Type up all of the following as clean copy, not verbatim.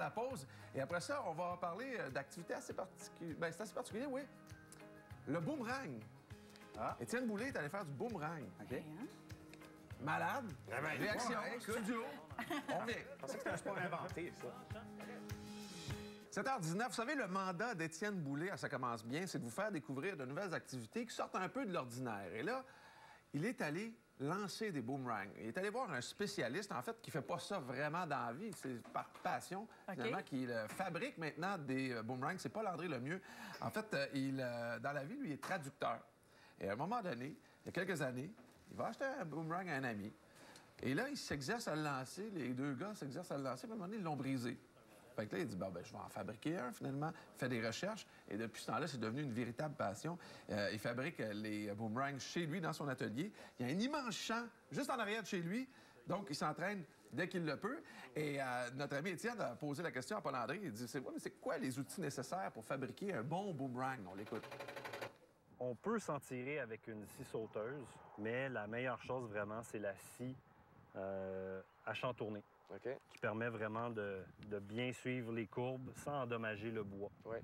la pause. Et après ça, on va parler d'activités assez particulières. Ben, c'est assez particulier, oui. Le boomerang. Ah. Étienne Boulay est allé faire du boomerang. OK. Malade. Réaction, studio. On vient. Je pensais que c'était un sport inventé, ça. 7h19, vous savez, le mandat d'Étienne Boulay, ça commence bien, c'est de vous faire découvrir de nouvelles activités qui sortent un peu de l'ordinaire. Et là, il est allé lancer des boomerangs. Il est allé voir un spécialiste, en fait, qui fait pas ça vraiment dans la vie, c'est par passion, finalement, qui fabrique maintenant des boomerangs. C'est pas Landry Lemieux. En fait, dans la vie, lui, il est traducteur. Et à un moment donné, il y a quelques années, il va acheter un boomerang à un ami. Et là, il s'exerce à le lancer. Les deux gars s'exercent à le lancer. Puis à un moment donné, ils l'ont brisé. Fait que là, il dit, bon, ben, je vais en fabriquer un, finalement. Il fait des recherches. Et depuis ce temps-là, c'est devenu une véritable passion. Il fabrique les boomerangs chez lui, dans son atelier. Il y a un immense champ juste en arrière de chez lui. Donc, il s'entraîne dès qu'il le peut. Et notre ami Étienne a posé la question à Paul André. Il dit, c'est quoi les outils nécessaires pour fabriquer un bon boomerang? On l'écoute. On peut s'en tirer avec une scie sauteuse, mais la meilleure chose, vraiment, c'est la scie à champ tourné. OK. Qui permet vraiment de bien suivre les courbes sans endommager le bois. Oui.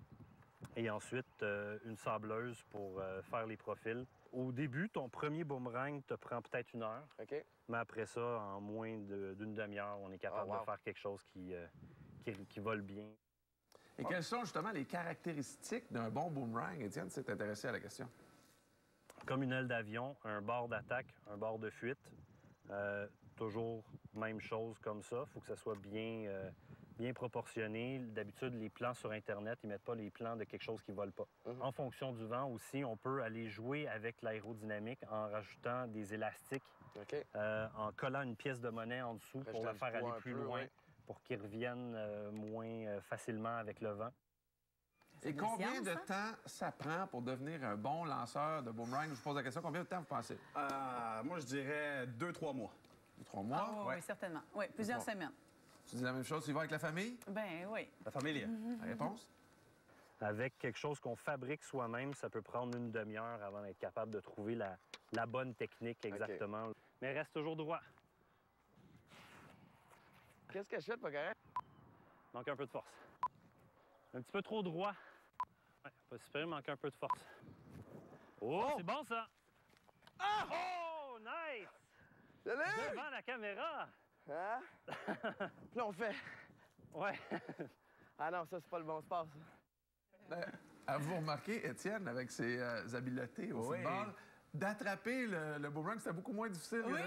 Et ensuite, une sableuse pour faire les profils. Au début, ton premier boomerang te prend peut-être 1 heure. OK. Mais après ça, en moins d'une demi-heure, on est capable de faire quelque chose qui vole bien. Et quelles sont justement les caractéristiques d'un bon boomerang? Étienne s'est intéressé à la question. Comme une aile d'avion, un bord d'attaque, un bord de fuite. Toujours même chose comme ça. Il faut que ça soit bien proportionné. D'habitude, les plans sur Internet, ils ne mettent pas les plans de quelque chose qui ne vole pas. En fonction du vent aussi, on peut aller jouer avec l'aérodynamique en rajoutant des élastiques, en collant une pièce de monnaie en dessous pour la faire aller plus loin, pour qu'ils reviennent moins facilement avec le vent. Et combien de temps ça prend pour devenir un bon lanceur de boomerang? Je vous pose la question, combien de temps vous pensez? Moi, je dirais 2-3 mois. 3 mois? Ah, oui, certainement. Oui, plusieurs semaines. Tu dis la même chose, tu y vas avec la famille? Ben oui. La famille. La réponse? Avec quelque chose qu'on fabrique soi-même, ça peut prendre une demi-heure avant d'être capable de trouver la bonne technique exactement. Mais reste toujours droit. Qu'est-ce que je fais de pas correct? Manque un peu de force. Un petit peu trop droit. Ouais, pas super, manque un peu de force. Oh! C'est bon, ça! Ah! Oh, nice! Devant la caméra! Hein? Puis là, on fait. Ouais. Ah non, ça, c'est pas le bon sport, ça. Avez-vous remarqué, Étienne, avec ses habiletés au football, d'attraper le boomerang, c'était beaucoup moins difficile. Oui,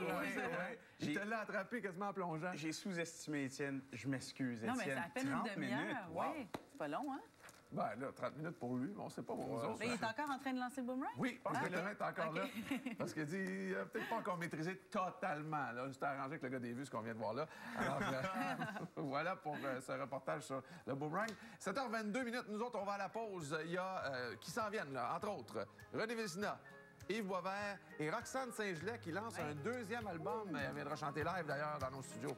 Il te l'a attrapé quasiment en plongeant. J'ai sous-estimé Étienne. Je m'excuse, Étienne. Non, mais ça à peine 30 une demi-heure. minutes. Oui, c'est pas long, hein? Ben là, 30 minutes pour lui, mais on sait pas pour nous autres. Mais il est encore en train de lancer le boomerang? Oui, parce que Laurent est encore là. Parce qu'il dit, il n'a peut-être pas encore maîtrisé totalement. Là, juste arrangé avec le gars des vues, ce qu'on vient de voir là. Alors, voilà pour ce reportage sur le boomerang. 7h22 minutes, nous autres, on va à la pause. Il y a qui s'en viennent, là, entre autres, René Vézina, Yves Boisvert et Roxane Saint-Gelais qui lance un 2e album. Elle viendra chanter live, d'ailleurs, dans nos studios.